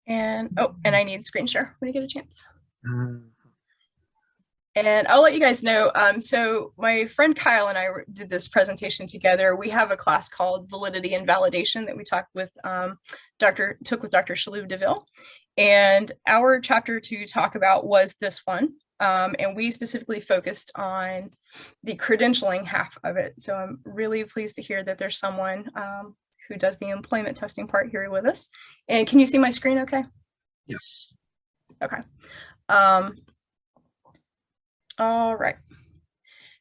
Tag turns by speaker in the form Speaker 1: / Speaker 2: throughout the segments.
Speaker 1: And and I need screen share when you get a chance.
Speaker 2: Uh,
Speaker 1: And I'll let you guys know. So my friend Kyle and I did this presentation together. We have a class called Validity and Validation that we took with Dr. Shalou DeVille. And our chapter to talk about was this one. And we specifically focused on the credentialing half of it. So I'm really pleased to hear that there's someone who does the employment testing part here with us. And can you see my screen okay?
Speaker 2: yes.
Speaker 1: Okay. All right.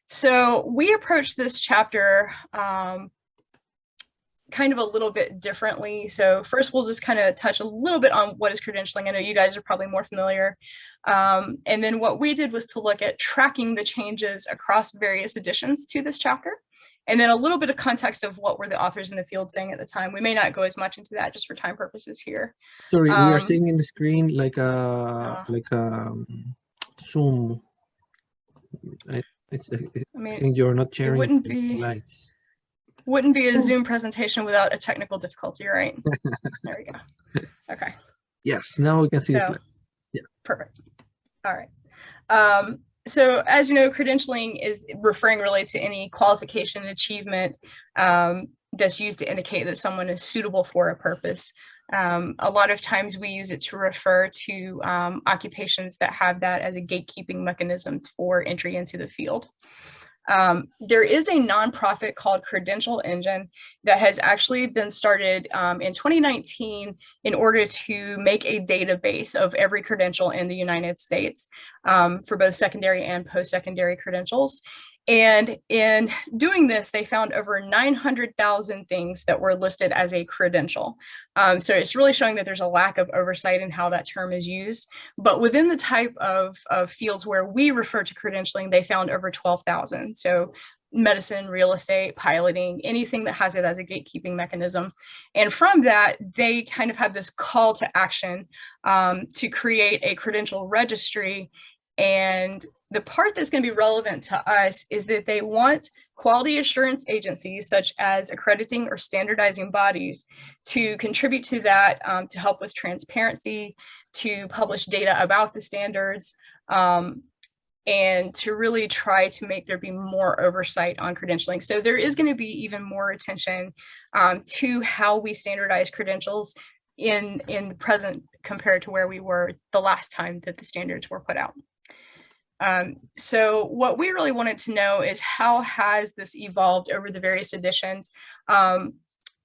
Speaker 1: So we approached this chapter kind of a little bit differently. So first, we'll just kind of touch a little bit on what is credentialing. I know you guys are probably more familiar. And then what we did was to look at tracking the changes across various editions to this chapter. And then a little bit of context of what were the authors in the field saying at the time. We may not go as much into that just for time purposes here.
Speaker 2: Sorry, we are seeing in the screen like a Zoom. I think you're not sharing slides.
Speaker 1: Wouldn't be a Zoom presentation without a technical difficulty, right? There we go. Okay.
Speaker 2: Yes, now we can see the slide.
Speaker 1: Yeah. Perfect. All right. So as you know, credentialing is referring really to any qualification and achievement that's used to indicate that someone is suitable for a purpose. A lot of times we use it to refer to occupations that have that as a gatekeeping mechanism for entry into the field. There is a nonprofit called Credential Engine that has actually been started in 2019 in order to make a database of every credential in the United States for both secondary and post-secondary credentials. And in doing this, they found over 900,000 things that were listed as a credential. So it's really showing that there's a lack of oversight in how that term is used. But within the type of fields where we refer to credentialing, they found over 12,000. So medicine, real estate, piloting, anything that has it as a gatekeeping mechanism. And from that, they kind of have this call to action to create a credential registry. And the part that's going to be relevant to us is that they want quality assurance agencies such as accrediting or standardizing bodies to contribute to that, to help with transparency, to publish data about the standards, and to really try to make there be more oversight on credentialing. So there is going to be even more attention to how we standardize credentials in the present compared to where we were the last time that the standards were put out. So what we really wanted to know is how has this evolved over the various editions?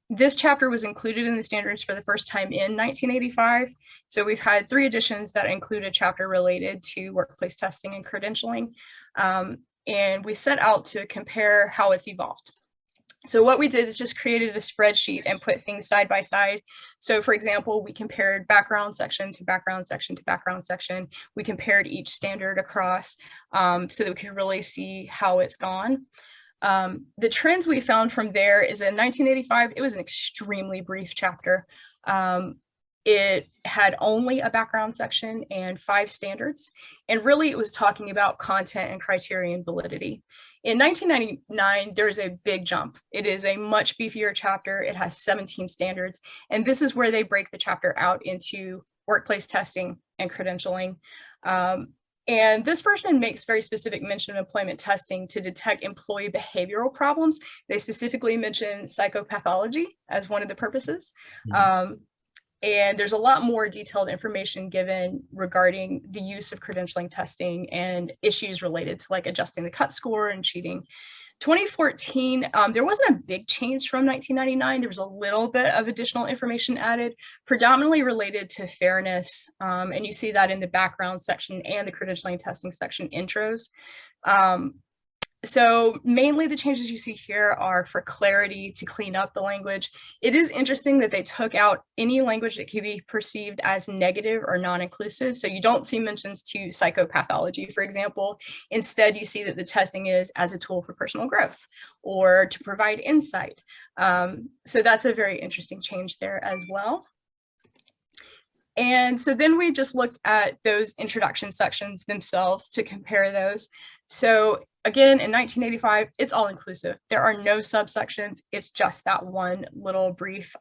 Speaker 1: This chapter was included in the standards for the first time in 1985. So we've had 3 editions that include a chapter related to workplace testing and credentialing. And we set out to compare how it's evolved. So what we did is just created a spreadsheet and put things side by side. So for example, we compared background section to background section to background section. We compared each standard across so that we could really see how it's gone. The trends we found from there is in 1985, it was an extremely brief chapter. It had only a background section and 5 standards. And really it was talking about content and criterion validity. In 1999, there's a big jump. It is a much beefier chapter. It has 17 standards. And this is where they break the chapter out into workplace testing and credentialing. And this version makes very specific mention of employment testing to detect employee behavioral problems. They specifically mention psychopathology as one of the purposes. And there's a lot more detailed information given regarding the use of credentialing testing and issues related to like adjusting the cut score and cheating. 2014, there wasn't a big change from 1999. There was a little bit of additional information added, predominantly related to fairness. And you see that in the background section and the credentialing testing section intros. So mainly the changes you see here are for clarity to clean up the language. It is interesting that they took out any language that can be perceived as negative or non-inclusive. So you don't see mentions to psychopathology, for example. Instead, you see that the testing is as a tool for personal growth or to provide insight. So that's a very interesting change there as well. And so then we just looked at those introduction sections themselves to compare those. So again, in 1985, it's all inclusive. There are no subsections. It's just that one little brief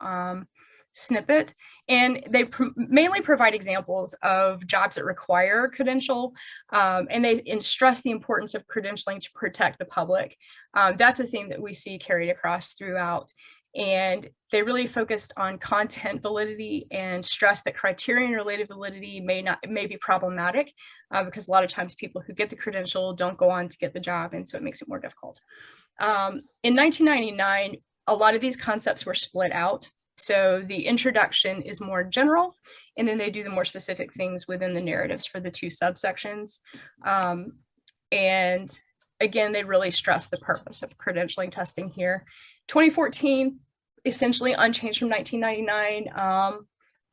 Speaker 1: snippet, and they mainly provide examples of jobs that require a credential, and they stress the importance of credentialing to protect the public. That's a theme that we see carried across throughout. And they really focused on content validity and stressed that criterion related validity may be problematic because a lot of times people who get the credential don't go on to get the job, and so it makes it more difficult. In 1999, a lot of these concepts were split out. So the introduction is more general, and then they do the more specific things within the narratives for the two subsections. And again, they really stress the purpose of credentialing testing here. 2014, essentially unchanged from 1999,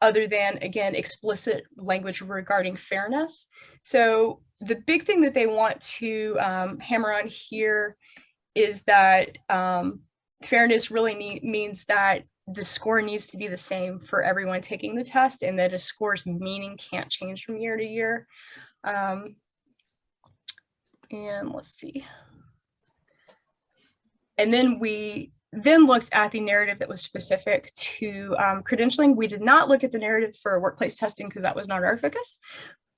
Speaker 1: other than, again, explicit language regarding fairness. So the big thing that they want to hammer on here is that fairness really means that the score needs to be the same for everyone taking the test, and that a score's meaning can't change from year to year. And let's see. And then we looked at the narrative that was specific to credentialing. We did not look at the narrative for workplace testing because that was not our focus.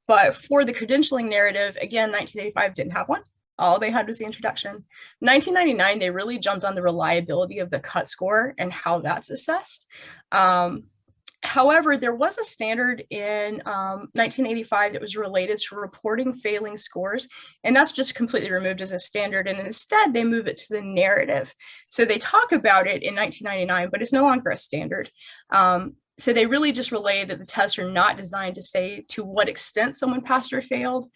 Speaker 1: But for the credentialing narrative, again, 1985 didn't have one. All they had was the introduction. 1999, they really jumped on the reliability of the cut score and how that's assessed. However, there was a standard in 1985 that was related to reporting failing scores, and that's just completely removed as a standard, and instead they move it to the narrative. So they talk about it in 1999, but it's no longer a standard. So they really just relay that the tests are not designed to say to what extent someone passed or failed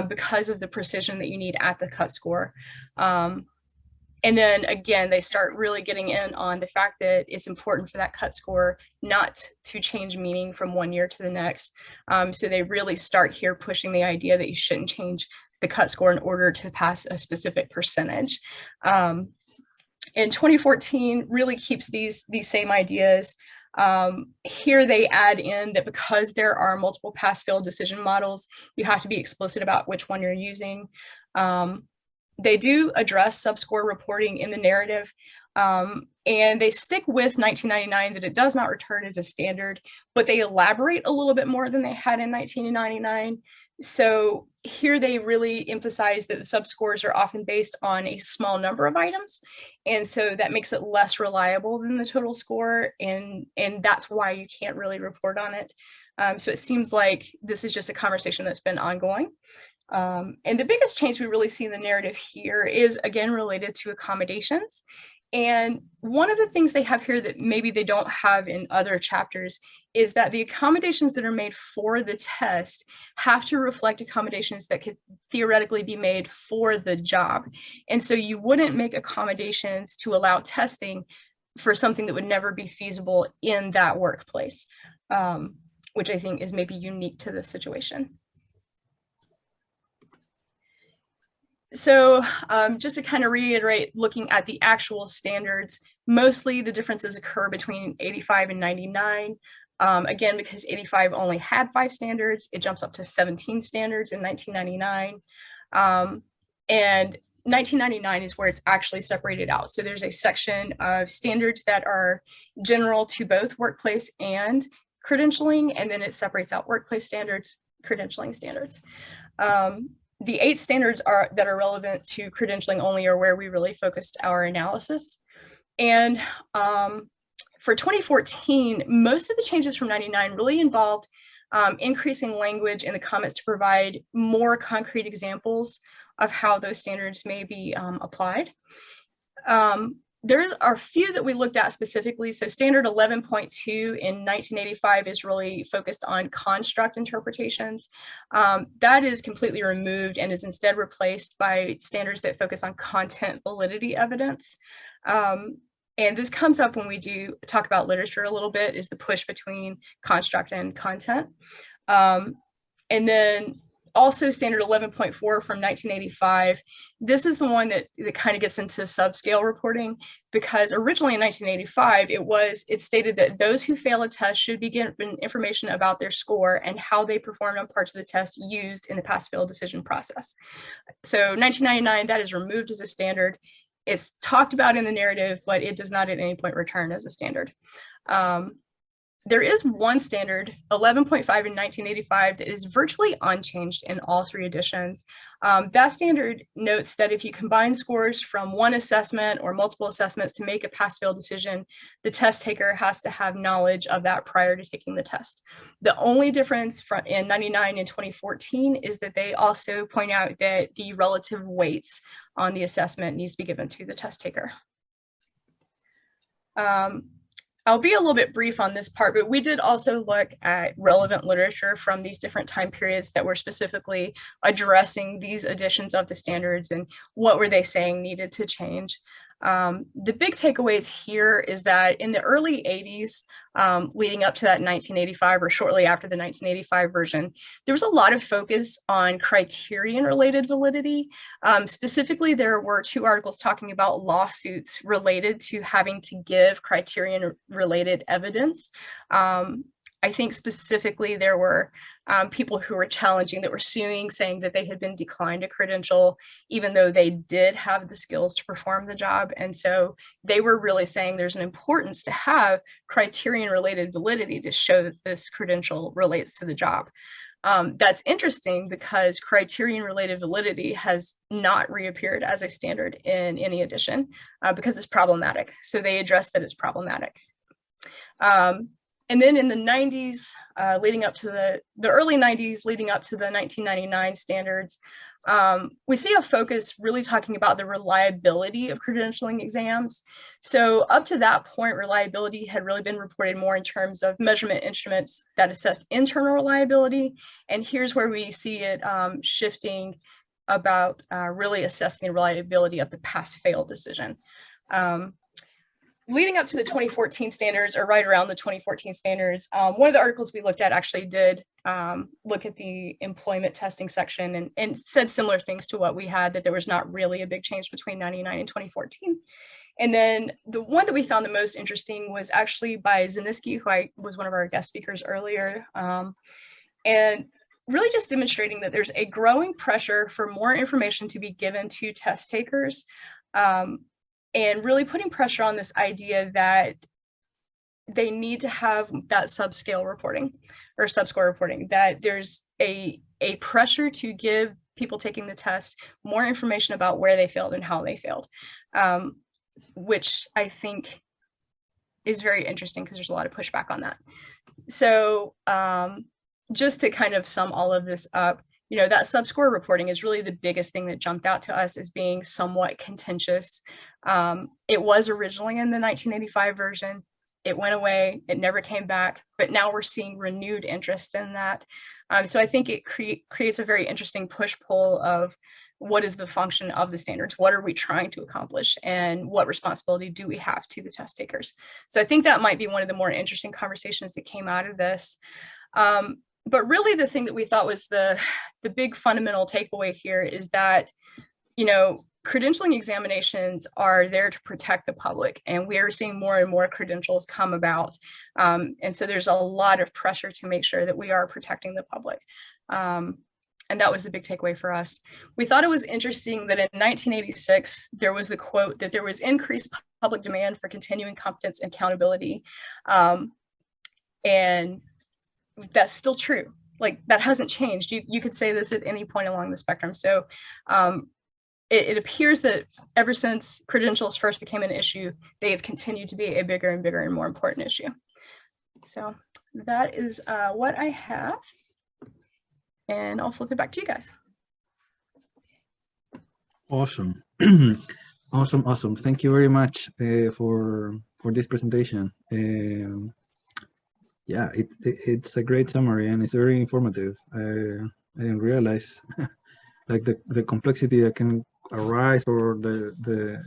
Speaker 1: because of the precision that you need at the cut score. And then again, they start really getting in on the fact that it's important for that cut score not to change meaning from one year to the next. So they really start here pushing the idea that you shouldn't change the cut score in order to pass a specific percentage. And 2014 really keeps these same ideas. Here they add in that because there are multiple pass-fail decision models, you have to be explicit about which one you're using. They do address subscore reporting in the narrative, and they stick with 1999 that it does not return as a standard, but they elaborate a little bit more than they had in 1999. So here they really emphasize that the subscores are often based on a small number of items, and so that makes it less reliable than the total score, and that's why you can't really report on it. So it seems like this is just a conversation that's been ongoing. And the biggest change we really see in the narrative here is, again, related to accommodations. And one of the things they have here that maybe they don't have in other chapters is that the accommodations that are made for the test have to reflect accommodations that could theoretically be made for the job. And so you wouldn't make accommodations to allow testing for something that would never be feasible in that workplace, which I think is maybe unique to this situation. So just to kind of reiterate, looking at the actual standards, mostly the differences occur between 85 and 99. Again, because 85 only had 5 standards, it jumps up to 17 standards in 1999. And 1999 is where it's actually separated out. So there's a section of standards that are general to both workplace and credentialing, and then it separates out workplace standards, credentialing standards. The 8 standards that are relevant to credentialing only are where we really focused our analysis. And for 2014, most of the changes from 99 really involved increasing language in the comments to provide more concrete examples of how those standards may be applied. There are a few that we looked at specifically. So standard 11.2 in 1985 is really focused on construct interpretations. That is completely removed and is instead replaced by standards that focus on content validity evidence. And this comes up when we do talk about literature a little bit, is the push between construct and content. And then also standard 11.4 from 1985. This is the one that kind of gets into subscale reporting, because originally in 1985, it stated that those who fail a test should be given information about their score and how they performed on parts of the test used in the pass-fail decision process. So 1999, that is removed as a standard. It's talked about in the narrative, but it does not at any point return as a standard. there is one standard, 11.5 in 1985, that is virtually unchanged in all three editions. That standard notes that if you combine scores from one assessment or multiple assessments to make a pass-fail decision, the test taker has to have knowledge of that prior to taking the test. The only difference in 99 and 2014 is that they also point out that the relative weights on the assessment needs to be given to the test taker. I'll be a little bit brief on this part, but we did also look at relevant literature from these different time periods that were specifically addressing these editions of the standards and what were they saying needed to change. The big takeaways here is that in the early 80s, leading up to that 1985 or shortly after the 1985 version, there was a lot of focus on criterion related validity. Specifically, there were 2 articles talking about lawsuits related to having to give criterion related evidence. I think specifically there were people who were challenging, that were suing, saying that they had been declined a credential, even though they did have the skills to perform the job. And so they were really saying there's an importance to have criterion related validity to show that this credential relates to the job. That's interesting because criterion related validity has not reappeared as a standard in any edition because it's problematic. So they addressed that it's problematic. And then in the 90s, leading up to the early 90s, leading up to the 1999 standards, we see a focus really talking about the reliability of credentialing exams. So up to that point, reliability had really been reported more in terms of measurement instruments that assessed internal reliability. And here's where we see it shifting about really assessing the reliability of the pass-fail decision. Leading up to the 2014 standards, or right around the 2014 standards, one of the articles we looked at actually did look at the employment testing section and said similar things to what we had, that there was not really a big change between 99 and 2014. And then the one that we found the most interesting was actually by Zaniski, who was one of our guest speakers earlier, and really just demonstrating that there's a growing pressure for more information to be given to test takers. And really putting pressure on this idea that they need to have that subscale reporting or subscore reporting, that there's a pressure to give people taking the test more information about where they failed and how they failed, which I think is very interesting because there's a lot of pushback on that. So just to kind of sum all of this up, you know, that subscore reporting is really the biggest thing that jumped out to us as being somewhat contentious. It was originally in the 1985 version. It went away, it never came back, but now we're seeing renewed interest in that. So I think it creates a very interesting push-pull of what is the function of the standards? What are we trying to accomplish? And what responsibility do we have to the test takers? So I think that might be one of the more interesting conversations that came out of this. But really the thing that we thought was the big fundamental takeaway here is that, you know, credentialing examinations are there to protect the public, and we are seeing more and more credentials come about. And so there's a lot of pressure to make sure that we are protecting the public. And that was the big takeaway for us. We thought it was interesting that in 1986, there was the quote that there was increased public demand for continuing competence and accountability. And that's still true. Like, that hasn't changed. You could say this at any point along the spectrum. So it appears that ever since credentials first became an issue, they have continued to be a bigger and bigger and more important issue. So that is what I have. And I'll flip it back to you guys.
Speaker 2: Awesome. Awesome. Thank you very much for this presentation. Yeah, it's a great summary and it's very informative. I didn't realize like the complexity that can arise, or the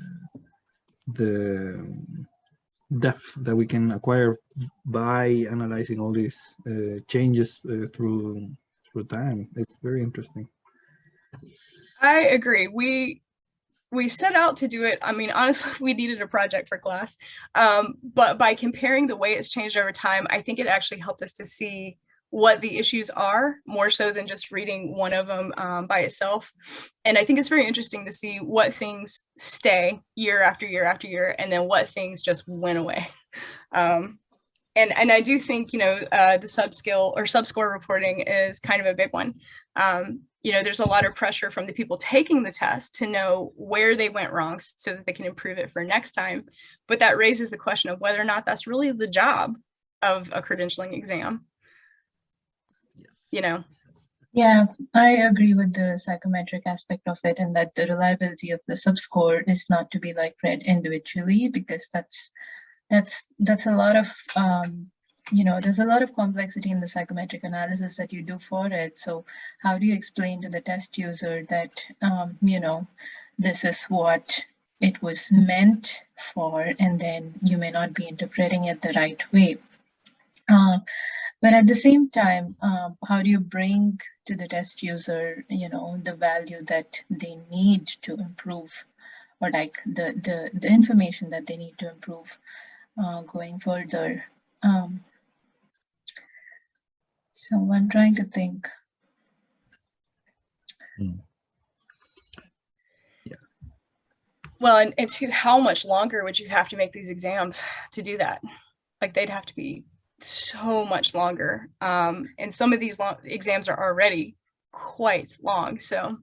Speaker 2: depth that we can acquire by analyzing all these changes through time. It's very interesting.
Speaker 1: I agree. We set out to do it. I mean, honestly, we needed a project for class, but by comparing the way it's changed over time, I think it actually helped us to see what the issues are, more so than just reading one of them by itself. And I think it's very interesting to see what things stay year after year after year, and then what things just went away. and I do think, you know, the subskill or subscore reporting is kind of a big one. You know, there's a lot of pressure from the people taking the test to know where they went wrong so that they can improve it for next time. But that raises the question of whether or not that's really the job of a credentialing exam. You know?
Speaker 3: Yeah, I agree with the psychometric aspect of it, and that the reliability of the subscore is not to be like read individually, because that's a lot of you know, there's a lot of complexity in the psychometric analysis that you do for it. So how do you explain to the test user that you know, this is what it was meant for, and then you may not be interpreting it the right way. But at the same time, how do you bring to the test user, you know, the value that they need to improve, or like the information that they need to improve going further? So I'm trying to think.
Speaker 2: Yeah.
Speaker 1: Well, and to how much longer would you have to make these exams to do that? Like, they'd have to be so much longer. And some of these exams are already quite long. So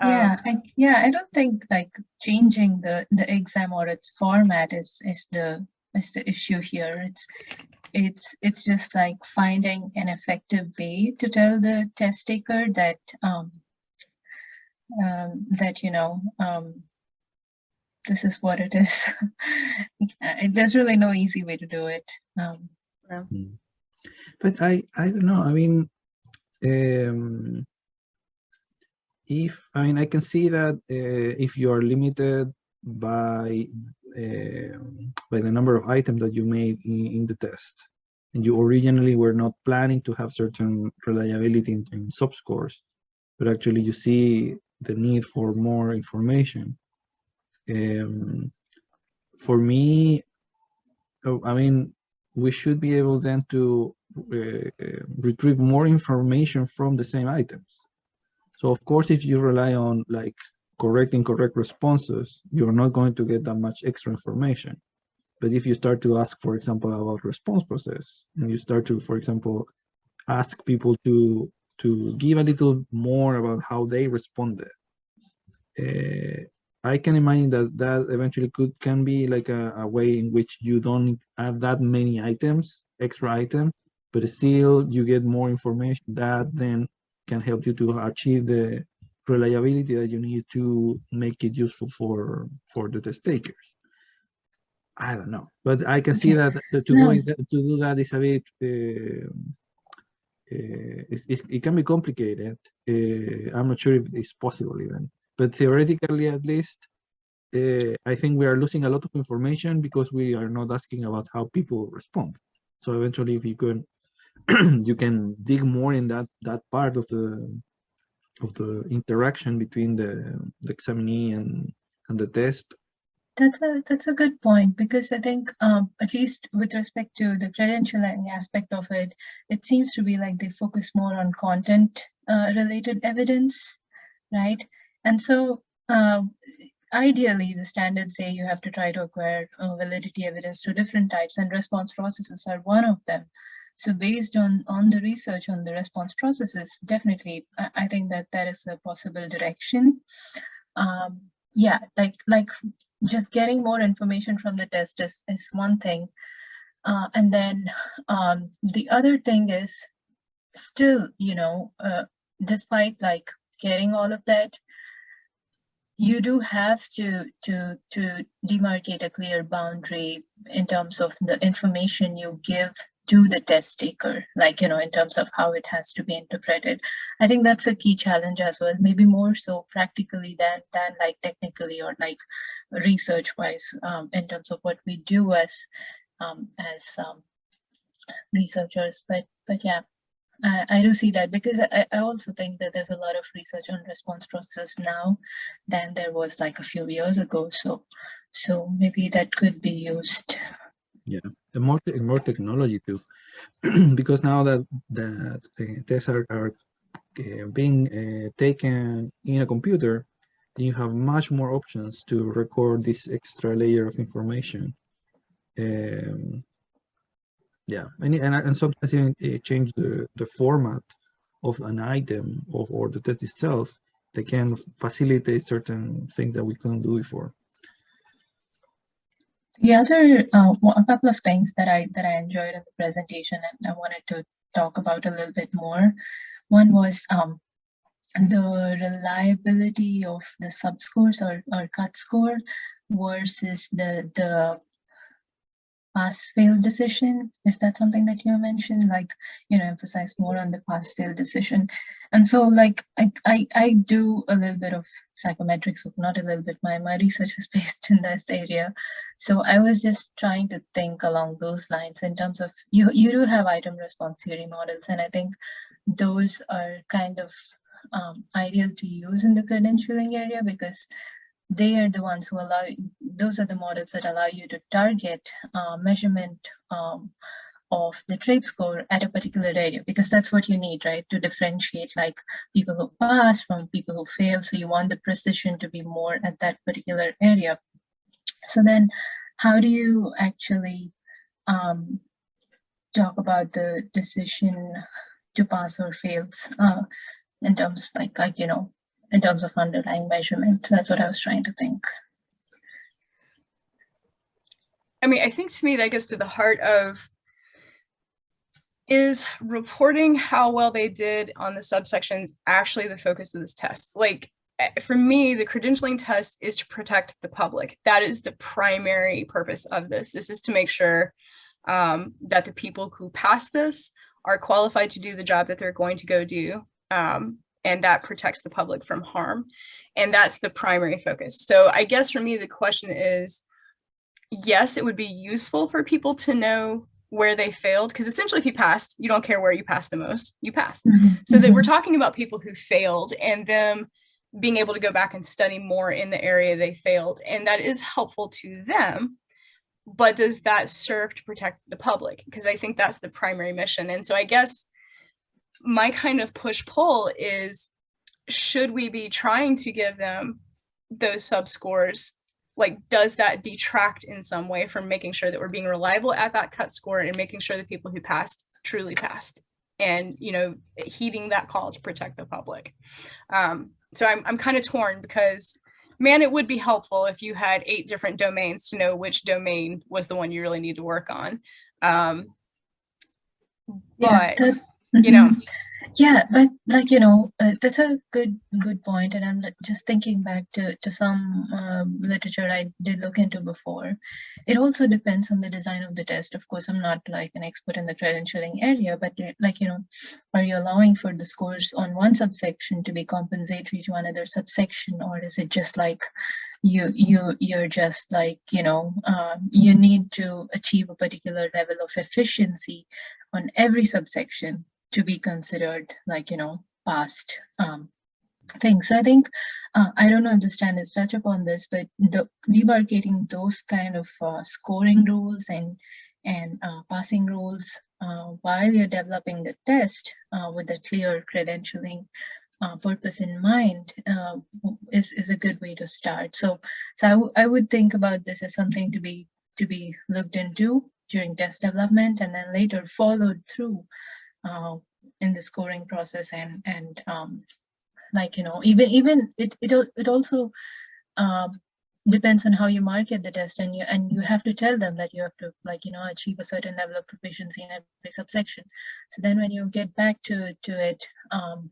Speaker 3: Yeah, I don't think like changing the exam or its format is the issue here. It's just like finding an effective way to tell the test taker that that, you know, this is what it is. There's really no easy way to do it.
Speaker 1: yeah.
Speaker 2: But I don't know. I mean, I can see that if you are limited by the number of items that you made in the test, and you originally were not planning to have certain reliability in subscores, but actually you see the need for more information. For me, I mean, we should be able then to retrieve more information from the same items. So of course, if you rely on like correct and incorrect responses, you're not going to get that much extra information. But if you start to ask, for example, about response process, and you start to, for example, ask people to give a little more about how they responded, I can imagine that eventually can be like a way in which you don't add that many items, extra items, but still you get more information that then can help you to achieve the reliability that you need to make it useful for the test takers. I don't know, but I can see that to do that is a bit it can be complicated. I'm not sure if it's possible even, but theoretically at least, I think we are losing a lot of information because we are not asking about how people respond. So eventually, if you can, you can dig more in that part of the interaction between the examinee and the test.
Speaker 3: That's a good point, because I think at least with respect to the credentialing aspect of it, it seems to be like they focus more on content related evidence, right? And so ideally, the standards say you have to try to acquire validity evidence to different types, and response processes are one of them. So based on the research on the response processes, definitely, I think that is a possible direction. Yeah, like just getting more information from the test is one thing. And then the other thing is still, you know, despite like getting all of that, you do have to demarcate a clear boundary in terms of the information you give to the test taker, like, you know, in terms of how it has to be interpreted. I think that's a key challenge as well, maybe more so practically than like technically or like research wise, in terms of what we do as researchers. But yeah, I do see that, because I also think that there's a lot of research on response processes now than there was like a few years ago. So maybe that could be used.
Speaker 2: Yeah, the more technology too, because now that the tests are being taken in a computer, you have much more options to record this extra layer of information. Yeah, and sometimes even change the format of an item or the test itself. They can facilitate certain things that we couldn't do before.
Speaker 3: The other a couple of things that I enjoyed in the presentation and I wanted to talk about a little bit more. One was the reliability of the subscores or cut score versus the pass-fail decision. Is that something that you mentioned? Like, emphasize more on the pass-fail decision. And so like I do a little bit of psychometrics, not a little bit, my research is based in this area. So I was just trying to think along those lines in terms of, you do have item response theory models, and I think those are kind of ideal to use in the credentialing area because they are the ones who those are the models that allow you to target measurement of the trait score at a particular area, because that's what you need, right? To differentiate like people who pass from people who fail. So you want the precision to be more at that particular area. So then how do you actually talk about the decision to pass or fails in terms in terms of underlying measurement? That's what I was trying to think.
Speaker 1: I mean, I think to me that gets to the heart of, is reporting how well they did on the subsections actually the focus of this test? Like, for me, the credentialing test is to protect the public. That is the primary purpose of this. This is to make sure that the people who pass this are qualified to do the job that they're going to go do. And that protects the public from harm. And that's the primary focus. So I guess for me, the question is, yes, it would be useful for people to know where they failed, because essentially if you passed, you don't care where you passed the most, you passed.
Speaker 3: Mm-hmm.
Speaker 1: So that we're talking about people who failed and them being able to go back and study more in the area they failed. And that is helpful to them. But does that serve to protect the public? Because I think that's the primary mission. And so I guess my kind of push-pull is, should we be trying to give them those subscores? Like, does that detract in some way from making sure that we're being reliable at that cut score and making sure the people who passed truly passed, and heeding that call to protect the public? So I'm kind of torn, because man, it would be helpful if you had 8 different domains to know which domain was the one you really need to work on. But
Speaker 3: Yeah, but like, that's a good point. And I'm just thinking back to some literature I did look into before. It also depends on the design of the test. Of course, I'm not like an expert in the credentialing area, but like, are you allowing for the scores on one subsection to be compensatory to another subsection? Or is it just like you're just like, you need to achieve a particular level of efficiency on every subsection to be considered like, past things. So I think, I don't know if the standards touch upon this, but demarcating those kind of scoring rules and passing rules while you're developing the test with a clear credentialing purpose in mind is a good way to start. So I would think about this as something to be looked into during test development, and then later followed through in the scoring process, and like, even it also depends on how you market the test, and you have to tell them that you have to, like, achieve a certain level of proficiency in every subsection. So then when you get back to it,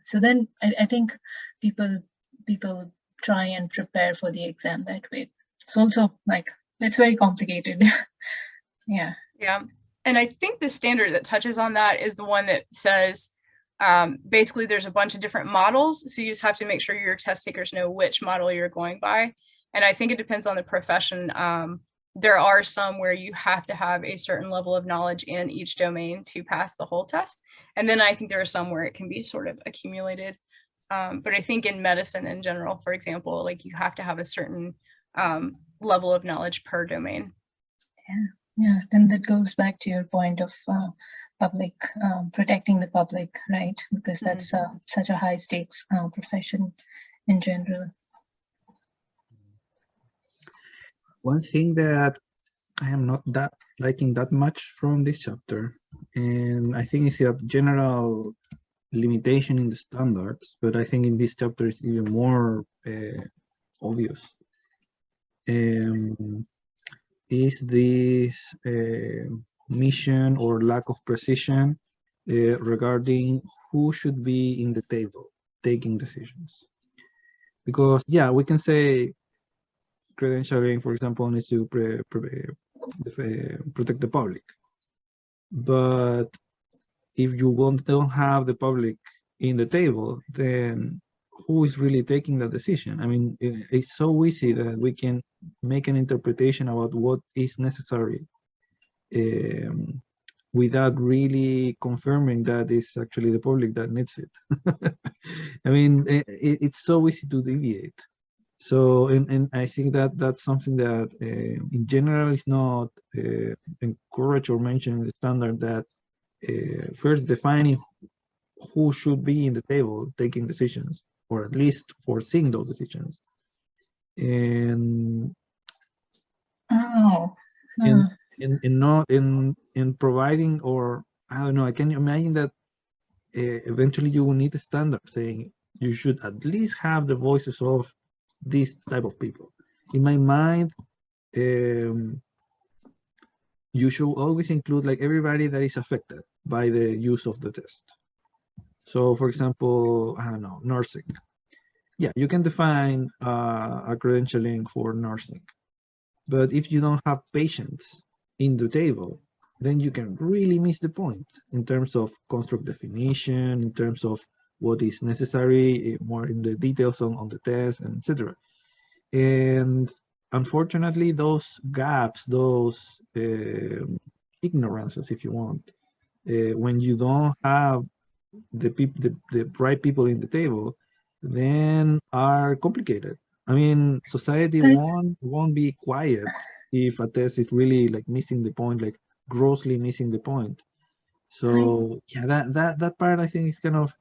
Speaker 3: so then I think people try and prepare for the exam that way. It's also like, it's very complicated. Yeah.
Speaker 1: And I think the standard that touches on that is the one that says, basically there's a bunch of different models, so you just have to make sure your test takers know which model you're going by. And I think it depends on the profession. There are some where you have to have a certain level of knowledge in each domain to pass the whole test. And then I think there are some where it can be sort of accumulated. But I think in medicine in general, for example, like, you have to have a certain level of knowledge per domain.
Speaker 3: Yeah, then that goes back to your point of public, protecting the public, right? Because that's such a high stakes profession in general.
Speaker 2: One thing that I am not that liking that much from this chapter, and I think it's a general limitation in the standards, but I think in this chapter it's even more obvious. Is this mission or lack of precision regarding who should be in the table taking decisions? Because yeah, we can say credentialing, for example, needs to protect the public, but if you don't have the public in the table, then who is really taking the decision? I mean, it's so easy that we can make an interpretation about what is necessary without really confirming that it's actually the public that needs it. I mean, it's so easy to deviate. So, and I think that that's something that in general is not encouraged or mentioned in the standard, that first defining who should be in the table taking decisions, or at least foreseeing those decisions. And
Speaker 3: Oh,
Speaker 2: in not in providing, or I don't know, I can imagine that eventually you will need a standard saying you should at least have the voices of this type of people. In my mind, you should always include like everybody that is affected by the use of the test. So for example, I don't know, nursing. Yeah, you can define a credentialing for nursing, but if you don't have patients in the table, then you can really miss the point in terms of construct definition, in terms of what is necessary, more in the details on the test, and etc. And unfortunately, those gaps, those ignorances, if you want, when you don't have the right people in the table, then are complicated. I mean, society
Speaker 3: but
Speaker 2: won't be quiet if a test is really like missing the point, like grossly missing the point. So yeah, that part I think is kind of,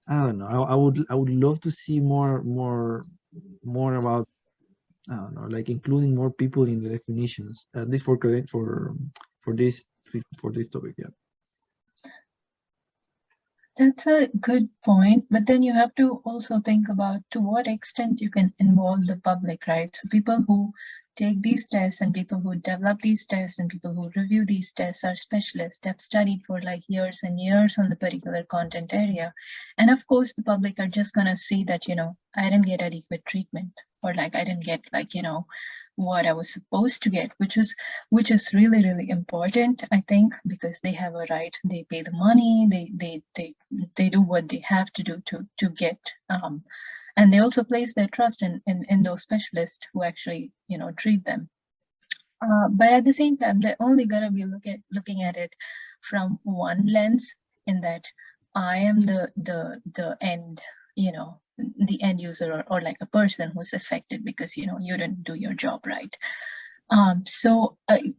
Speaker 2: I don't know. I would love to see more about, I don't know, like including more people in the definitions, at least for this topic. Yeah.
Speaker 3: that's a good point, but then you have to also think about to what extent you can involve the public, right? So people who take these tests and people who develop these tests and people who review these tests are specialists. They've studied for like years and years on the particular content area. And of course, the public are just going to see that, I didn't get adequate treatment, or like I didn't get like, what I was supposed to get, which is really, really important, I think, because they have a right. They pay the money, they do what they have to do to get, and they also place their trust in those specialists who actually, treat them. But at the same time, they're only gonna be looking at it from one lens, in that I am the end, the end user, or like a person who's affected because you didn't do your job right. So I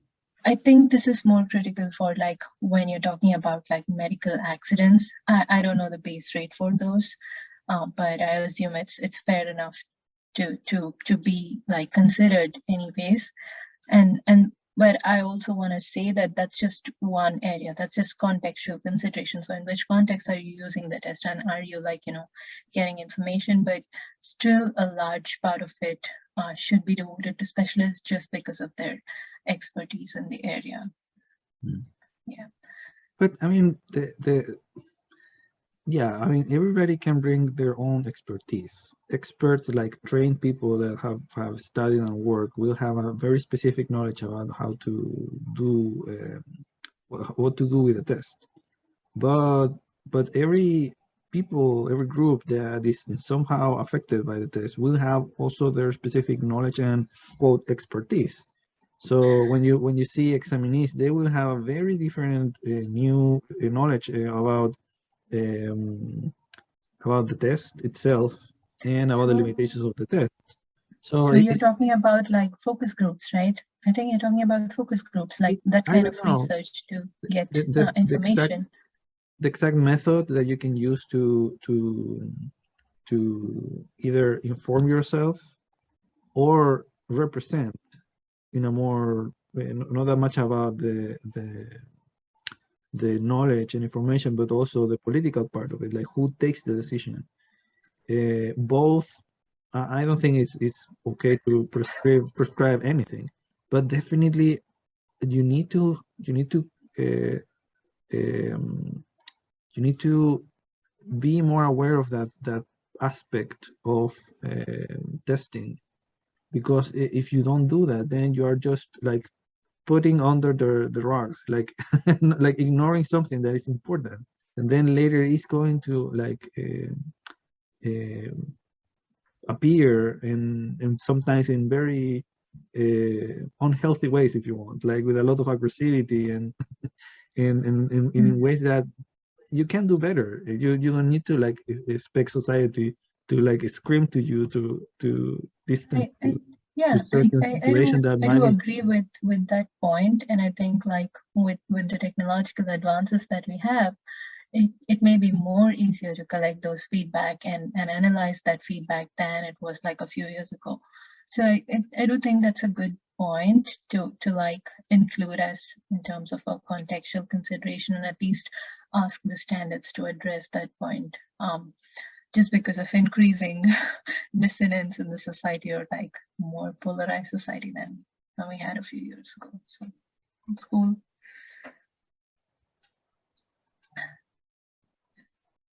Speaker 3: think this is more critical for like when you're talking about like medical accidents. I don't know the base rate for those, but I assume it's fair enough to be like considered anyways. And but I also want to say that that's just one area. That's just contextual consideration. So in which context are you using the test, and are you like, getting information? But still a large part of it should be devoted to specialists just because of their expertise in the area. Yeah.
Speaker 2: But I mean, yeah, I mean, everybody can bring their own expertise. Experts, like trained people that have studied and worked, will have a very specific knowledge about how to do what to do with a test. But every group that is somehow affected by the test will have also their specific knowledge and quote expertise. So when you see examinees, they will have a very different new knowledge about the test itself and about the limitations of the test. So
Speaker 3: you're talking about like focus groups, right? I think you're talking about focus groups, like that kind of research to get information.
Speaker 2: The exact method that you can use to either inform yourself or represent in a more not that much about the knowledge and information, but also the political part of it, like who takes the decision. Both, I don't think it's okay to prescribe anything, but definitely you need to be more aware of that aspect of testing, because if you don't do that, then you are just like putting under the rug, like like ignoring something that is important, and then later it's going to like appear in sometimes in very unhealthy ways, if you want, like with a lot of aggressivity and in ways that you can do better. You don't need to like expect society to like scream to you to distance
Speaker 3: Yeah,
Speaker 2: to certain
Speaker 3: I
Speaker 2: situation that
Speaker 3: I
Speaker 2: might
Speaker 3: do
Speaker 2: be.
Speaker 3: agree with that point, and I think like with the technological advances that we have, it may be more easier to collect those feedback and analyze that feedback than it was like a few years ago. So I do think that's a good point to like include us in terms of a contextual consideration, and at least ask the standards to address that point. Just because of increasing dissonance in the society, or like more polarized society than we had a few years ago. So it's cool.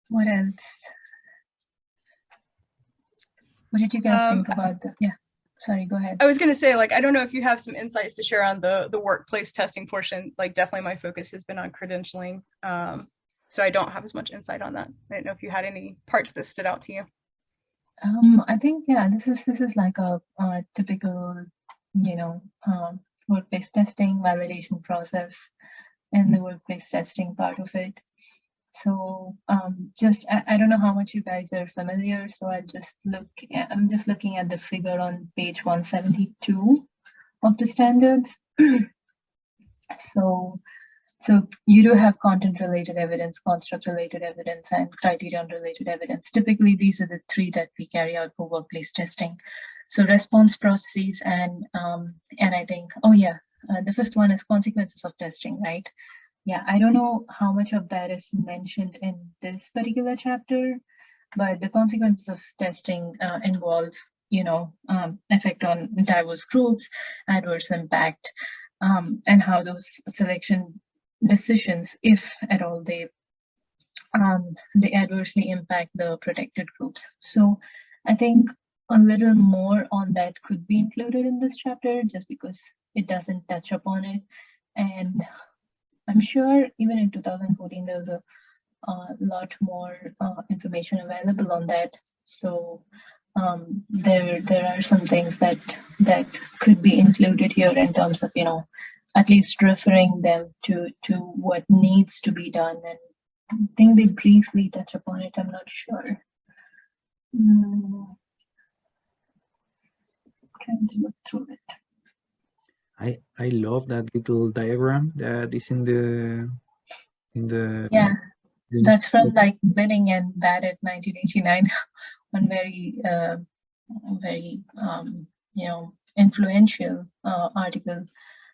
Speaker 3: What else? What did you guys think about the, yeah, sorry, go ahead.
Speaker 1: I was going to say, like, I don't know if you have some insights to share on the workplace testing portion. Like, definitely my focus has been on credentialing. So I don't have as much insight on that. I don't know if you had any parts that stood out to you.
Speaker 3: I think, yeah, this is like a typical, workplace testing validation process and the workplace testing part of it. So I don't know how much you guys are familiar, so I'm just looking at the figure on page 172 of the standards. So you do have content-related evidence, construct-related evidence, and criterion-related evidence. Typically, these are the three that we carry out for workplace testing. So response processes and I think, the fifth one is consequences of testing, right? Yeah, I don't know how much of that is mentioned in this particular chapter, but the consequences of testing involve, effect on diverse groups, adverse impact, and how those selection decisions, if at all, they adversely impact the protected groups. So I think a little more on that could be included in this chapter, just because it doesn't touch upon it. And I'm sure even in 2014, there was a lot more information available on that. So there are some things that could be included here in terms of, at least referring them to what needs to be done. And I think they briefly touch upon it. I'm not sure. Trying to look through it.
Speaker 2: I love that little diagram that is in the
Speaker 3: yeah, that's from like Binning and Barrett 1989, one very influential article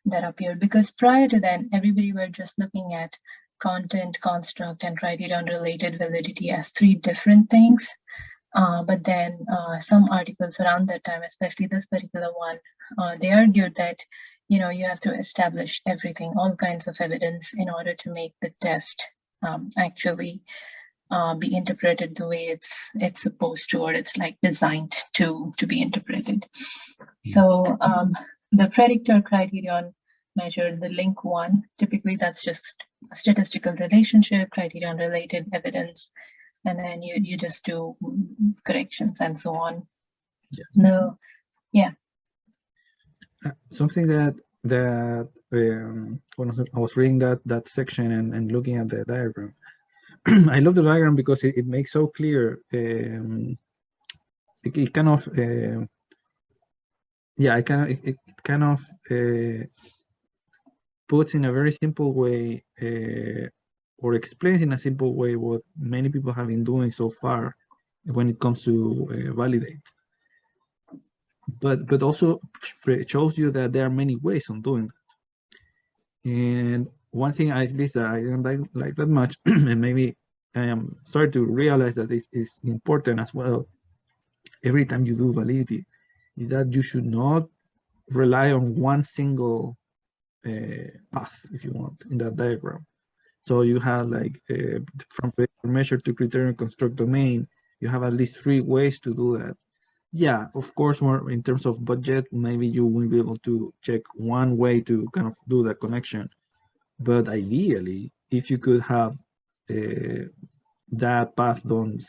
Speaker 3: that appeared, because prior to then everybody were just looking at content, construct, and criterion related validity as three different things. But then some articles around that time, especially this particular one, they argued that you have to establish everything, all kinds of evidence, in order to make the test actually be interpreted the way it's supposed to, or it's like designed to be interpreted. So the predictor criterion measured the link one. Typically, that's just a statistical relationship, criterion related evidence, and then you just do corrections and so on.
Speaker 2: Yeah.
Speaker 3: No, yeah.
Speaker 2: Something that when I was reading that section and looking at the diagram, I love the diagram because it makes so clear. It kind of it kind of puts in a very simple way or explains in a simple way what many people have been doing so far when it comes to validate. But also shows you that there are many ways on doing that. And one thing at least that I don't like that much, and maybe I am starting to realize that it is important as well every time you do validity, is that you should not rely on one single path, if you want, in that diagram. So you have like from measure to criterion construct domain, you have at least 3 ways to do that. Yeah, of course, more in terms of budget, maybe you will be able to check one way to kind of do the connection. But ideally, if you could have that path done in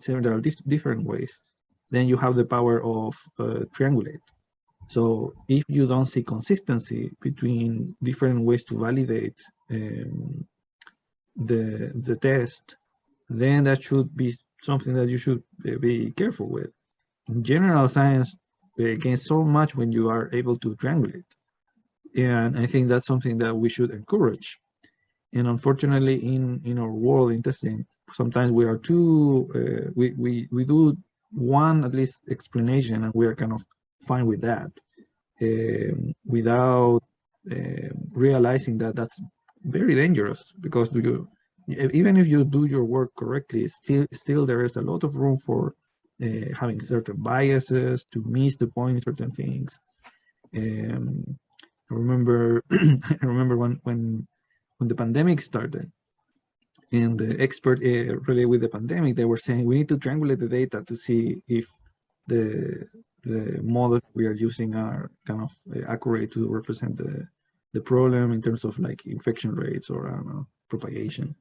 Speaker 2: several different ways, then you have the power of triangulate. So if you don't see consistency between different ways to validate the test, then that should be something that you should be careful with. In general science, gains so much when you are able to triangulate. And I think that's something that we should encourage. And unfortunately, in our world in testing, sometimes we are too, we do one at least explanation and we are kind of fine with that without realizing that that's very dangerous, because even if you do your work correctly, still there is a lot of room for having certain biases, to miss the point in certain things. I remember I remember when the pandemic started, and the expert related with the pandemic, they were saying we need to triangulate the data to see if the models we are using are kind of accurate to represent the problem in terms of like infection rates or I don't know, propagation.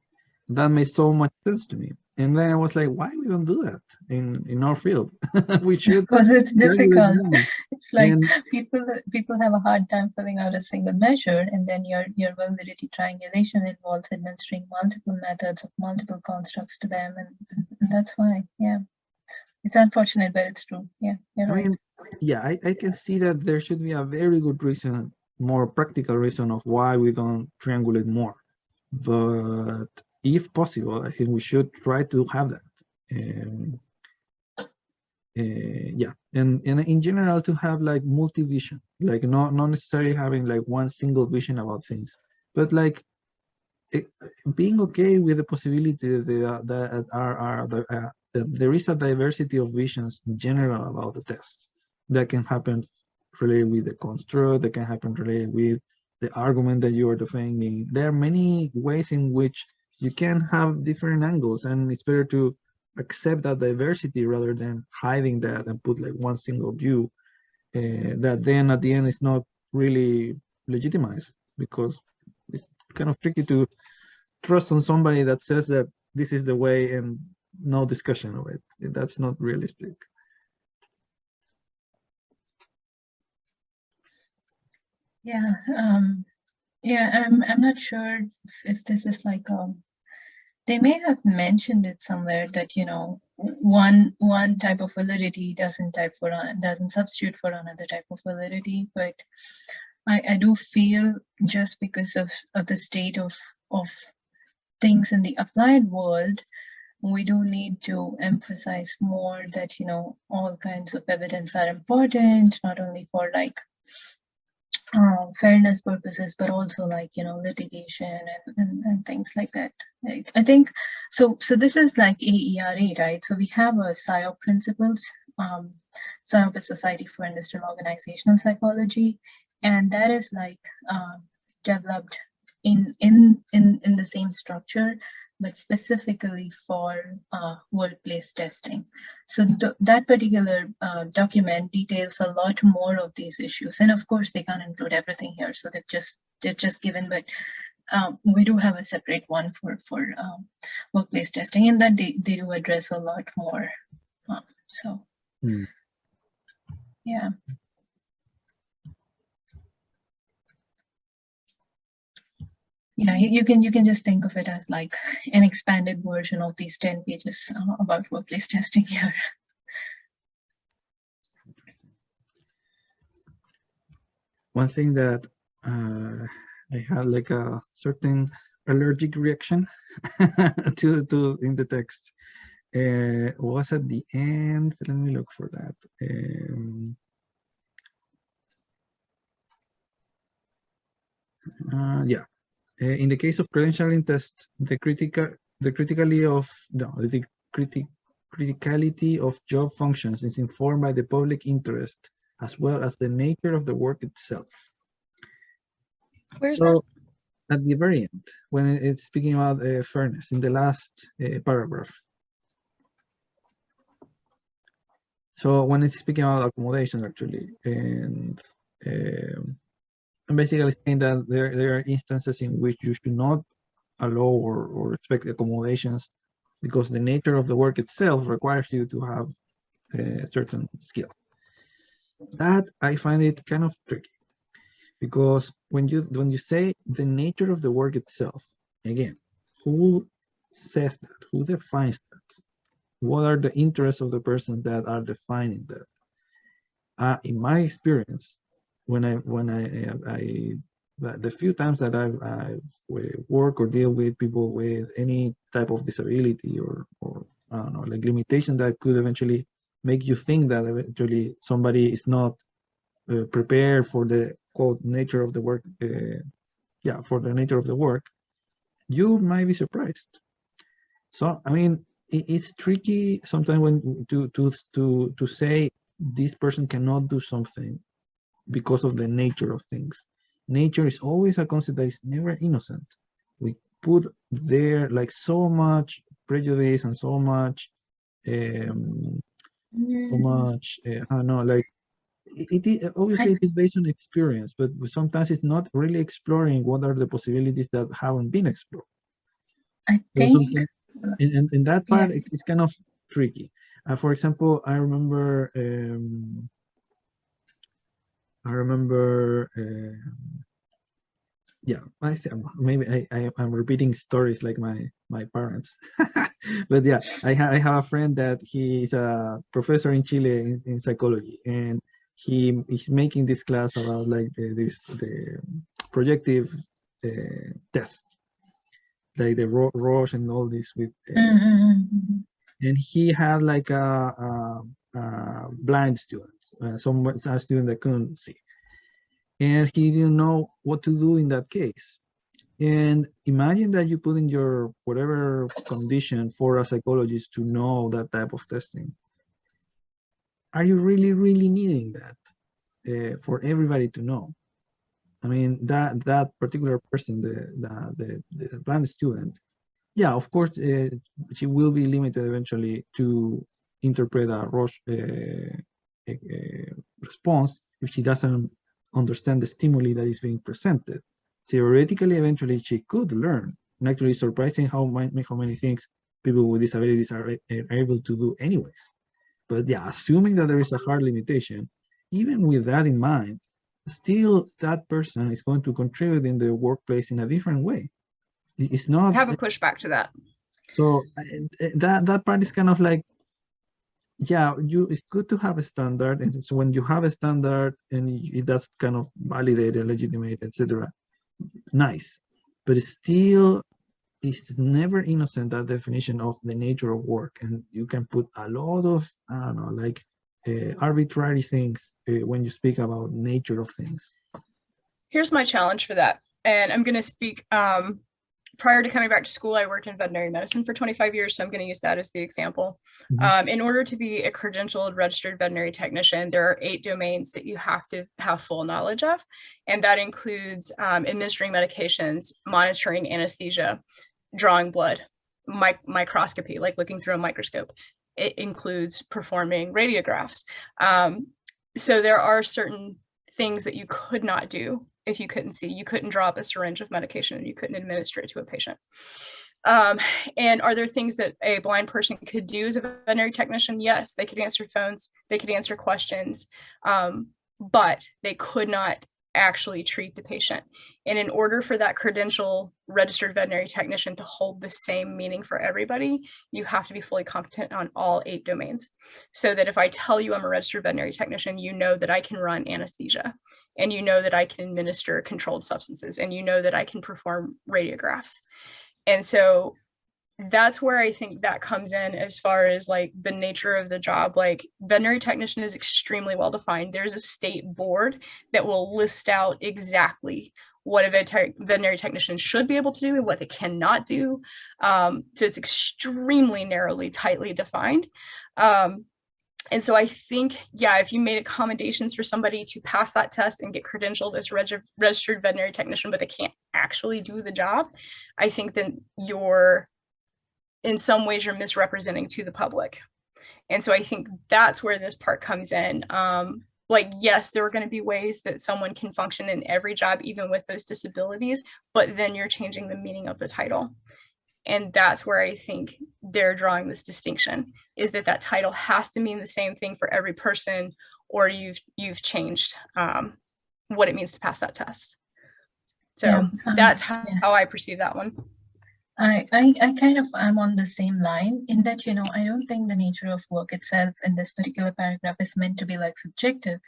Speaker 2: That made so much sense to me. And then I was like, why we don't do that in our field? We should.
Speaker 3: Because it's difficult.
Speaker 2: Them.
Speaker 3: It's like
Speaker 2: And
Speaker 3: people have a hard time filling out a single measure, and then your validity triangulation involves administering multiple methods of multiple constructs to them, and that's why, yeah, it's unfortunate, but it's true. Yeah, you're right.
Speaker 2: I mean, yeah, I can see that there should be a very good reason, more practical reason of why we don't triangulate more. But if possible, I think we should try to have that. Yeah, and in general to have like multi-vision, like not necessarily having like one single vision about things, but like being okay with the possibility that there is a diversity of visions in general about the test that can happen related with the construct, that can happen related with the argument that you are defending. There are many ways in which you can have different angles, and it's better to accept that diversity rather than hiding that and put like one single view that then at the end is not really legitimized, because it's kind of tricky to trust on somebody that says that this is the way and no discussion of it. That's not realistic.
Speaker 3: Yeah, yeah, I'm not sure if this is like they may have mentioned it somewhere that, you know, one type of validity doesn't substitute for another type of validity, but I do feel just because of the state of things in the applied world, we do need to emphasize more that, you know, all kinds of evidence are important, not only for like fairness purposes, but also like, you know, litigation and things like that. I think so this is like AERA, right? So we have a SIOP principles. SIOP is Society for Industrial Organizational Psychology, and that is like developed in the same structure, but specifically for workplace testing. So that particular document details a lot more of these issues, and of course they can't include everything here, so they're just given, but we do have a separate one for workplace testing, and that they do address a lot more. Yeah. Yeah, you can just think of it as like an expanded version of these 10 pages about workplace testing here.
Speaker 2: One thing that I had like a certain allergic reaction to in the text was at the end. Let me look for that. Yeah. In the case of credentialing tests, the criticality of job functions is informed by the public interest as well as the nature of the work itself.
Speaker 1: Where's
Speaker 2: So at the very end, when it's speaking about fairness, in the last paragraph. So when it's speaking about accommodations, actually, and I'm basically saying that there are instances in which you should not allow or expect accommodations because the nature of the work itself requires you to have certain skills. That I find it kind of tricky because when you say the nature of the work itself, again, who says that? Who defines that? What are the interests of the person that are defining that? In my experience, the few times that I've worked or deal with people with any type of disability or I don't know, like limitation that could eventually make you think that eventually somebody is not prepared for the quote nature of the work. Yeah, for the nature of the work, you might be surprised. So I mean, it's tricky sometimes when to say this person cannot do something because of the nature of things. Nature is always a concept that is never innocent. We put there like so much prejudice and so much, I don't know, like obviously it is based on experience, but sometimes it's not really exploring what are the possibilities that haven't been explored.
Speaker 3: I think
Speaker 2: in that part,
Speaker 3: yeah.
Speaker 2: it's kind of tricky. For example, I remember yeah, maybe I'm repeating stories like my parents, but yeah, I have a friend that he is a professor in Chile in psychology, and he is making this class about like the projective test, like the Roche and all this with, and he had like a blind student, a student that couldn't see. And he didn't know what to do in that case. And imagine that you put in your whatever condition for a psychologist to know that type of testing. Are you really, really needing that for everybody to know? I mean, that particular person, the blind student, yeah, of course, she will be limited eventually to interpret a Roche response if she doesn't understand the stimuli that is being presented. Theoretically, eventually, she could learn. And actually, surprising how many things people with disabilities are able to do anyways. But yeah, assuming that there is a hard limitation, even with that in mind, still that person is going to contribute in the workplace in a different way. It's not.
Speaker 1: I have a pushback to that.
Speaker 2: So that part is kind of like, yeah, it's good to have a standard, and so when you have a standard and it does kind of validate and legitimate, etc., nice. But still, it's never innocent, that definition of the nature of work, and you can put a lot of I don't know, like arbitrary things when you speak about nature of things.
Speaker 1: Here's my challenge for that, and I'm going to speak. Prior to coming back to school, I worked in veterinary medicine for 25 years, so I'm going to use that as the example. In order to be a credentialed registered veterinary technician, there are 8 domains that you have to have full knowledge of, and that includes administering medications, monitoring anesthesia, drawing blood, microscopy, like looking through a microscope. It includes performing radiographs. So there are certain things that you could not do if you couldn't see. You couldn't draw up a syringe of medication and you couldn't administer it to a patient. And are there things that a blind person could do as a veterinary technician? Yes, they could answer phones, they could answer questions, but they could not actually treat the patient. And in order for that credential registered veterinary technician to hold the same meaning for everybody, you have to be fully competent on all 8 domains. So that if I tell you I'm a registered veterinary technician, you know that I can run anesthesia, and you know that I can administer controlled substances, and you know that I can perform radiographs. And so that's where I think that comes in as far as like the nature of the job. Like veterinary technician is extremely well defined. There's a state board that will list out exactly what a veterinary technician should be able to do and what they cannot do. So it's extremely narrowly, tightly defined. And so I think, yeah, if you made accommodations for somebody to pass that test and get credentialed as registered veterinary technician, but they can't actually do the job, I think then in some ways you're misrepresenting to the public. And so I think that's where this part comes in. Like, yes, there are going to be ways that someone can function in every job, even with those disabilities, but then you're changing the meaning of the title. And that's where I think they're drawing this distinction, is that title has to mean the same thing for every person, or you've changed what it means to pass that test. So that's how I perceive that one.
Speaker 3: I kind of am on the same line in that, you know, I don't think the nature of work itself in this particular paragraph is meant to be like subjective,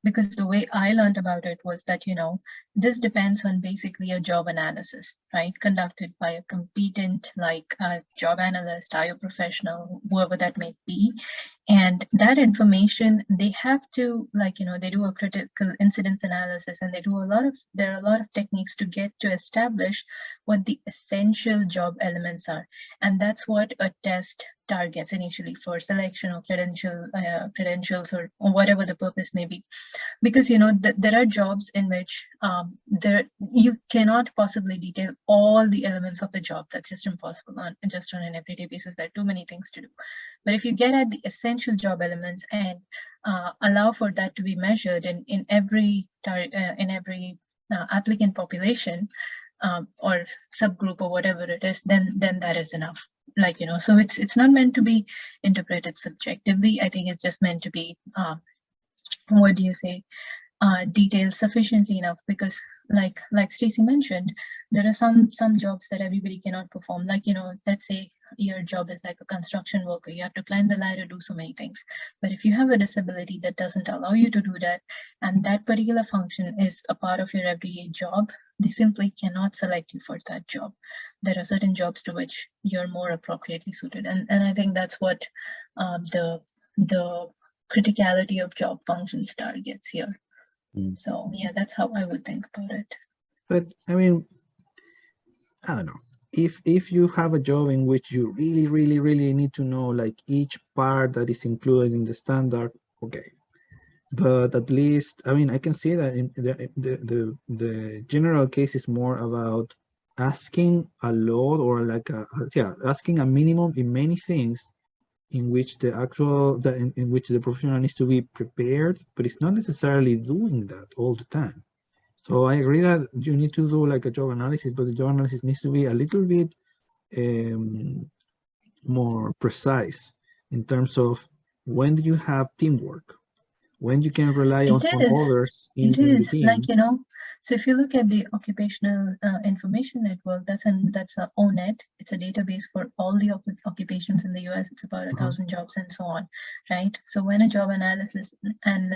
Speaker 3: because the way I learned about it was that, you know, this depends on basically a job analysis, right? Conducted by a competent, like a job analyst, IO professional, whoever that may be. And that information, they have to, like, you know, they do a critical incidence analysis, and there are a lot of techniques to get to establish what the essential job elements are. And that's what a test targets initially for selection or credentials or whatever the purpose may be. Because, you know, there are jobs in which you cannot possibly detail all the elements of the job. That's just impossible on an everyday basis. There are too many things to do. But if you get at the essential job elements and allow for that to be measured in every applicant population or subgroup or whatever it is, then that is enough. Like, you know, so it's not meant to be interpreted subjectively. I think it's just meant to be what do you say, detailed sufficiently enough, because like Stacey mentioned, there are some jobs that everybody cannot perform. Like, you know, let's say your job is like a construction worker, you have to climb the ladder, do so many things. But if you have a disability that doesn't allow you to do that, and that particular function is a part of your everyday job, they simply cannot select you for that job. There are certain jobs to which you're more appropriately suited, and I think that's what the criticality of job functions targets here. So yeah, that's how I would think about it.
Speaker 2: But I mean, I don't know. If you have a job in which you really need to know like each part that is included in the standard, okay. But at least, I mean, I can see that in the general case is more about asking a lot, or like asking a minimum in many things, in which in which the professional needs to be prepared, but it's not necessarily doing that all the time. So I agree that you need to do like a job analysis, but the job analysis needs to be a little bit more precise in terms of when do you have teamwork, when you can rely on others in the team.
Speaker 3: Like, you know, so if you look at the Occupational Information Network, that's a ONET. It's a database for all the occupations in the US. It's about 1,000 jobs and so on, right? So when a job analyst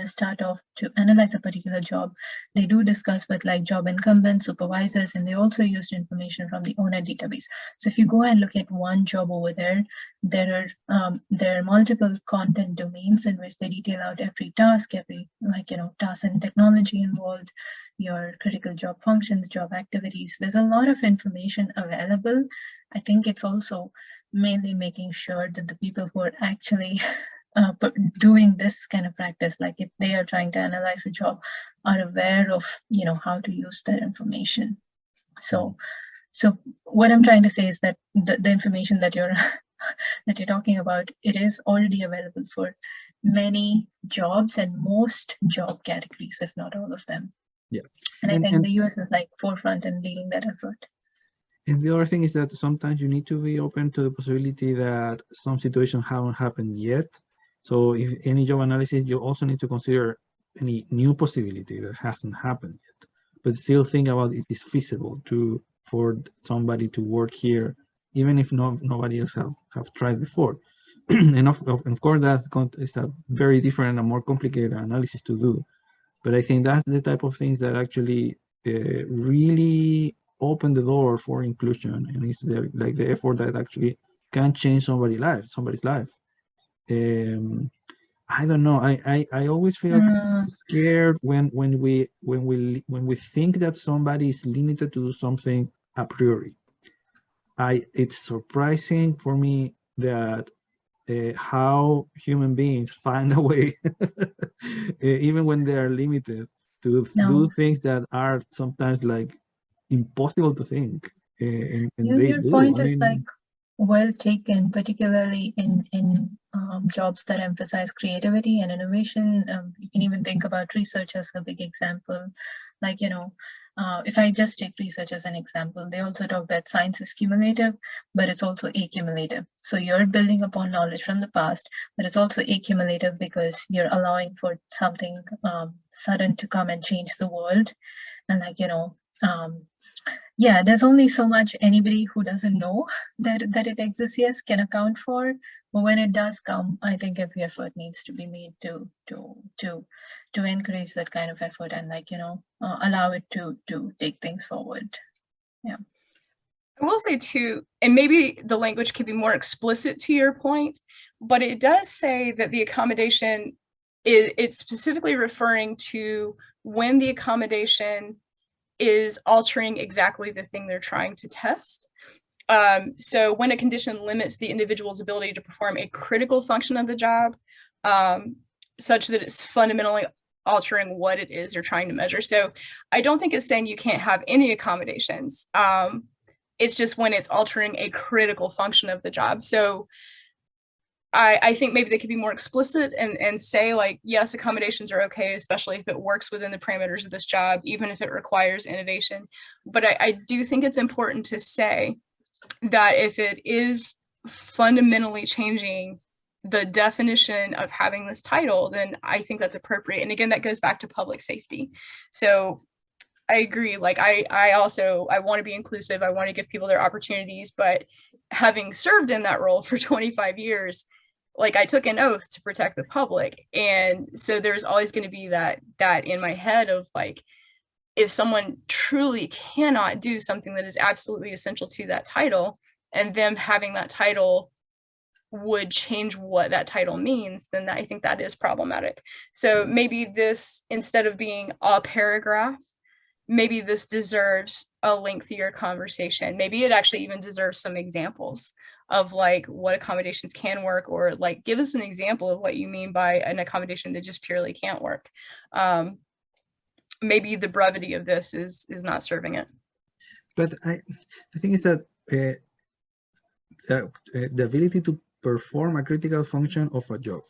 Speaker 3: start off to analyze a particular job, they do discuss with like job incumbents, supervisors, and they also used information from the ONET database. So if you go and look at one job over there, there are multiple content domains in which they detail out every task, every, like, you know, task and technology involved, your critical job functions, job activities. There's a lot of information available. I think it's also mainly making sure that the people who are actually doing this kind of practice, like if they are trying to analyze a job, are aware of, you know, how to use that information. So what I'm trying to say is that the information that you're talking about, it is already available for many jobs and most job categories, if not all of them.
Speaker 2: Yeah.
Speaker 3: And I think the US is like forefront in leading that effort.
Speaker 2: And the other thing is that sometimes you need to be open to the possibility that some situations haven't happened yet. So if any job analysis, you also need to consider any new possibility that hasn't happened yet, but still think about it is feasible for somebody to work here, even if nobody else have tried before. And of course, that is a very different and more complicated analysis to do. But I think that's the type of things that actually really open the door for inclusion, and it's like the effort that actually can change somebody's life. I don't know. I always feel scared when we think that somebody is limited to do something a priori. It's surprising for me that how human beings find a way, even when they are limited, to do things that are sometimes like impossible to think, and they
Speaker 3: Your
Speaker 2: do.
Speaker 3: point
Speaker 2: I
Speaker 3: is like
Speaker 2: mean,
Speaker 3: well taken, particularly in jobs that emphasize creativity and innovation. You can even think about research as a big example. Like, if I just take research as an example, they also talk that science is cumulative, but it's also accumulative. So you're building upon knowledge from the past, but it's also accumulative because you're allowing for something sudden to come and change the world. And like, yeah, there's only so much anybody who doesn't know that it exists, yes, can account for. But when it does come, I think every effort needs to be made to encourage that kind of effort and like, allow it to take things forward. Yeah.
Speaker 1: I will say too, and maybe the language could be more explicit to your point, but it does say that the accommodation it's specifically referring to when the accommodation is altering exactly the thing they're trying to test. So when a condition limits the individual's ability to perform a critical function of the job, such that it's fundamentally altering what it is you're trying to measure. So I don't think it's saying you can't have any accommodations. It's just when it's altering a critical function of the job. So I think maybe they could be more explicit and say like, yes, accommodations are okay, especially if it works within the parameters of this job, even if it requires innovation. But I do think it's important to say that if it is fundamentally changing the definition of having this title, then I think that's appropriate. And again, that goes back to public safety. So I agree. Like I want to be inclusive. I want to give people their opportunities, but having served in that role for 25 years, like I took an oath to protect the public. And so there's always going to be that in my head of like, if someone truly cannot do something that is absolutely essential to that title, and them having that title would change what that title means, then I think that is problematic. So maybe this, instead of being a paragraph, maybe this deserves a lengthier conversation. Maybe it actually even deserves some examples of like what accommodations can work, or like give us an example of what you mean by an accommodation that just purely can't work. Maybe the brevity of this is not serving it.
Speaker 2: But the thing is that the ability to perform a critical function of a job,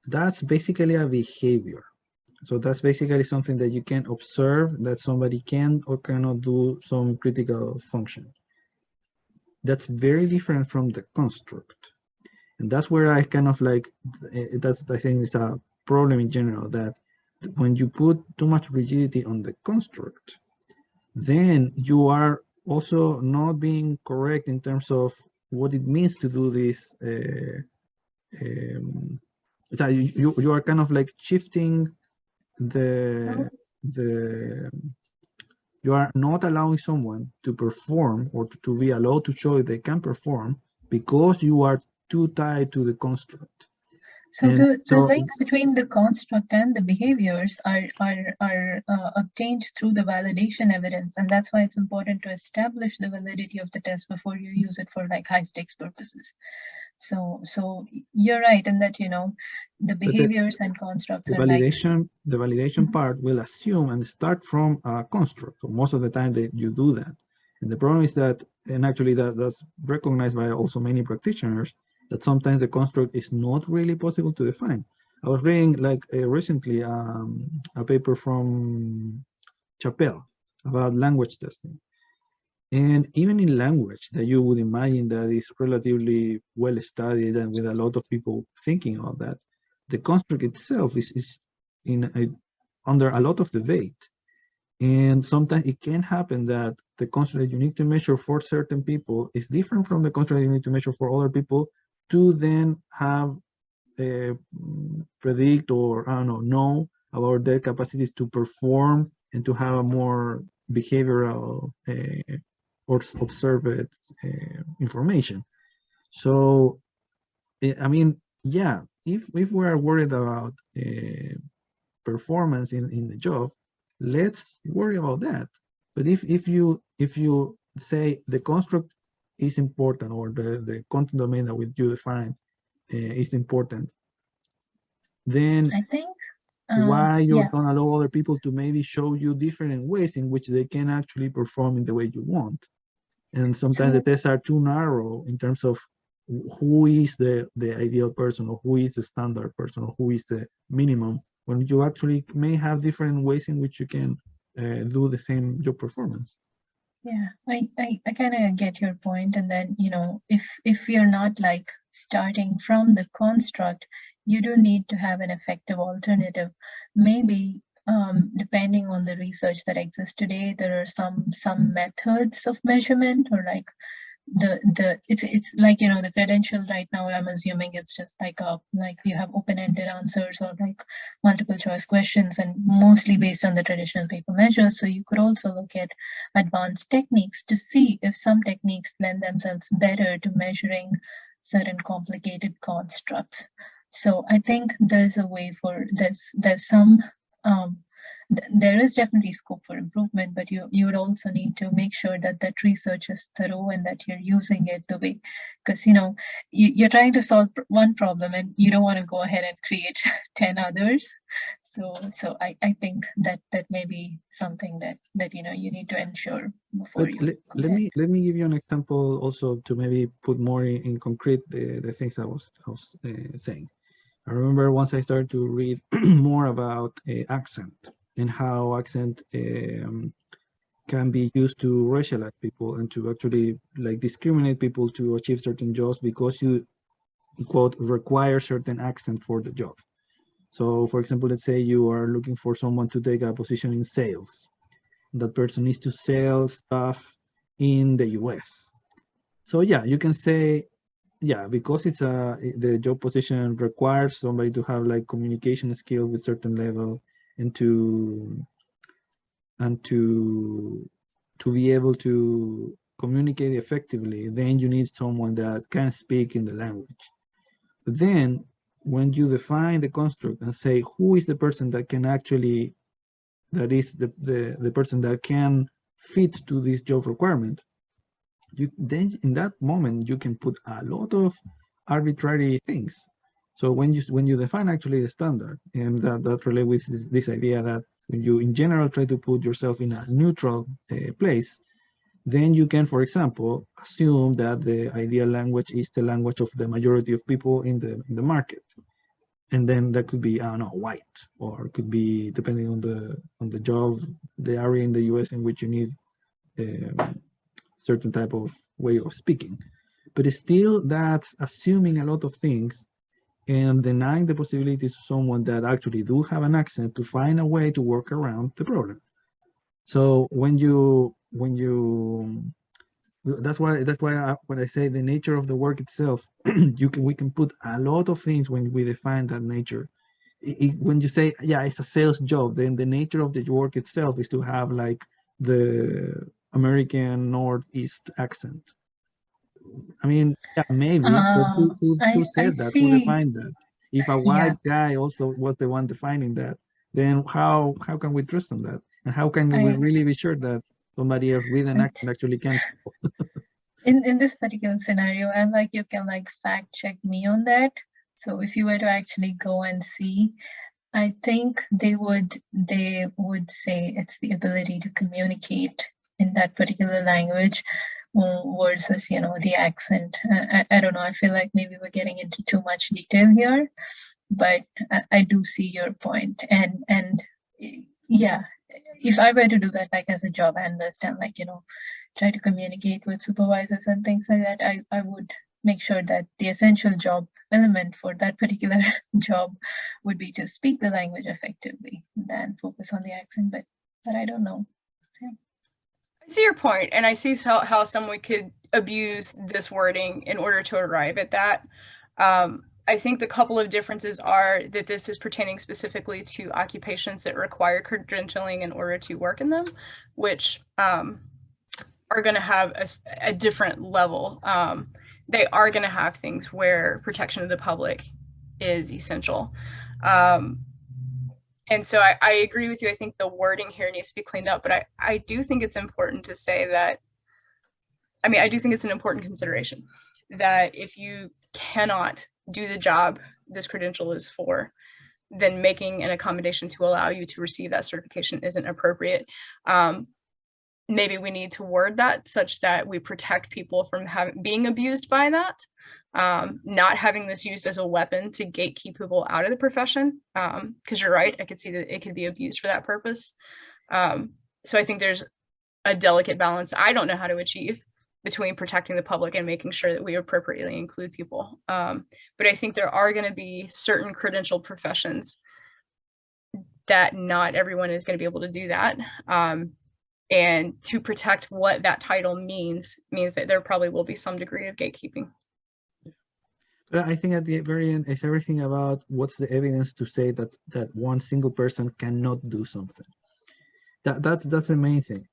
Speaker 2: that's basically a behavior. So that's basically something that you can observe that somebody can or cannot do some critical function. That's very different from the construct. And that's where I kind of like, I think is a problem in general, that when you put too much rigidity on the construct, then you are also not being correct in terms of what it means to do this. So you are kind of like shifting you are not allowing someone to perform or to be allowed to show they can perform because you are too tied to the construct.
Speaker 3: So the links between the construct and the behaviors are obtained through the validation evidence, and that's why it's important to establish the validity of the test before you use it for like high stakes purposes. So you're right in that the behaviors and constructs
Speaker 2: the
Speaker 3: are
Speaker 2: validation part will assume and start from a construct. So most of the time that you do that, and the problem is that, and actually that's recognized by also many practitioners, that sometimes the construct is not really possible to define. I was reading like recently a paper from Chappell about language testing. And even in language that you would imagine that is relatively well studied and with a lot of people thinking of that, the construct itself is under a lot of debate. And sometimes it can happen that the construct that you need to measure for certain people is different from the construct you need to measure for other people, to then have predict or I don't know about their capacities to perform and to have a more behavioral or observed information. So I mean, yeah, if we are worried about performance in the job, let's worry about that. But if you say the construct is important, or the content domain that you define is important, then
Speaker 3: I think,
Speaker 2: why you're
Speaker 3: yeah,
Speaker 2: gonna allow other people to maybe show you different ways in which they can actually perform in the way you want? And sometimes the
Speaker 3: so
Speaker 2: tests are too narrow in terms of who is the ideal person, or who is the standard person, or who is the minimum, when you actually may have different ways in which you can do the same job performance.
Speaker 3: yeah, I kind of get your point. And then, if you're not like starting from the construct, you do need to have an effective alternative. Maybe depending on the research that exists today, there are some methods of measurement, or like it's like, the credential right now, I'm assuming it's just like you have open-ended answers, or like multiple choice questions, and mostly based on the traditional paper measures. So you could also look at advanced techniques to see if some techniques lend themselves better to measuring certain complicated constructs. So I think there's a way for there's some there is definitely scope for improvement, but you would also need to make sure that that research is thorough, and that you're using it the way, because you're trying to solve one problem, and you don't want to go ahead and create 10 others. So I think that may be something that you need to ensure before
Speaker 2: But
Speaker 3: you go
Speaker 2: let
Speaker 3: ahead.
Speaker 2: me give you an example also, to maybe put more in concrete the things I was saying. I remember once I started to read more about accent, and how accent can be used to racialize people, and to actually like discriminate people to achieve certain jobs, because you quote require certain accent for the job. So for example, let's say you are looking for someone to take a position in sales. That person needs to sell stuff in the US. So yeah, you can say, yeah, because it's the job position requires somebody to have like communication skill with certain level, and to be able to communicate effectively, then you need someone that can speak in the language. But then when you define the construct and say who is the person that can actually, that is the person that can fit to this job requirement, you then in that moment you can put a lot of arbitrary things. So when you define actually the standard, and that relates with this idea that when you in general try to put yourself in a neutral place, then you can, for example, assume that the ideal language is the language of the majority of people in the market. And then that could be, I don't know, white, or it could be, depending on the job, the area in the US in which you need certain type of way of speaking. But still, that's assuming a lot of things, and denying the possibility to someone that actually do have an accent to find a way to work around the problem. So when you that's why when I say the nature of the work itself, we can put a lot of things when we define that nature. When you say, yeah, it's a sales job, then the nature of the work itself is to have like the American Northeast accent. I mean, yeah, maybe, but who
Speaker 3: I
Speaker 2: said that? Who
Speaker 3: see.
Speaker 2: defined that? If a
Speaker 3: Yeah,
Speaker 2: white guy also was the one defining that, then how can we trust on that? And how can we
Speaker 3: I
Speaker 2: really be sure that somebody else with an accent actually can?
Speaker 3: in this particular scenario, and like you can like fact check me on that. So if you were to actually go and see, I think they would say it's the ability to communicate in that particular language versus the accent. I don't know. I feel like maybe we're getting into too much detail here, but I do see your point. And yeah, if I were to do that like as a job analyst, and like try to communicate with supervisors and things like that, I would make sure that the essential job element for that particular job would be to speak the language effectively than focus on the accent. But I don't know. Yeah.
Speaker 1: I see your point, and I see how someone could abuse this wording in order to arrive at that. I think the couple of differences are that this is pertaining specifically to occupations that require credentialing in order to work in them, which are going to have a different level. They are going to have things where protection of the public is essential. And so I agree with you. I think the wording here needs to be cleaned up, but I do think it's important to say that, I mean, I do think it's an important consideration that if you cannot do the job this credential is for, then making an accommodation to allow you to receive that certification isn't appropriate. Maybe we need to word that such that we protect people from being abused by that, not having this used as a weapon to gatekeep people out of the profession. Because you're right, I could see that it could be abused for that purpose. So I think there's a delicate balance I don't know how to achieve between protecting the public and making sure that we appropriately include people. But I think there are going to be certain credentialed professions that not everyone is going to be able to do that. And to protect what that title means that there probably will be some degree of gatekeeping.
Speaker 2: But I think at the very end, it's everything about what's the evidence to say that one single person cannot do something. That's the main thing.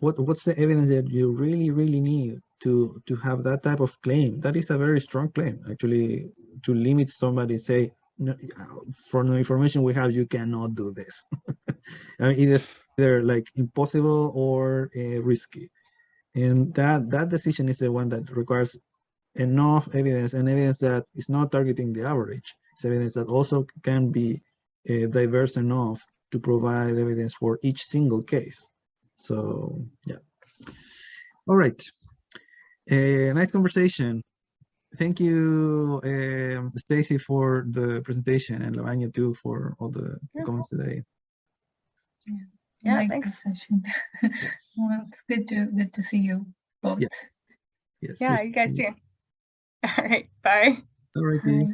Speaker 2: What's the evidence that you really need to have that type of claim? That is a very strong claim, actually, to limit somebody, say, no, from the information we have, you cannot do this. I mean, it is either like impossible or risky, and that decision is the one that requires enough evidence, and evidence that is not targeting the average. It's evidence that also can be diverse enough to provide evidence for each single case. So yeah. All right. Nice conversation. Thank you, Stacy, for the presentation, and Lavanya too for all the comments today.
Speaker 3: Yeah,
Speaker 1: like
Speaker 3: thanks. The session. Well, it's good to see you both.
Speaker 2: Yes.
Speaker 1: Yeah, you guys too. All right, bye.
Speaker 2: All righty.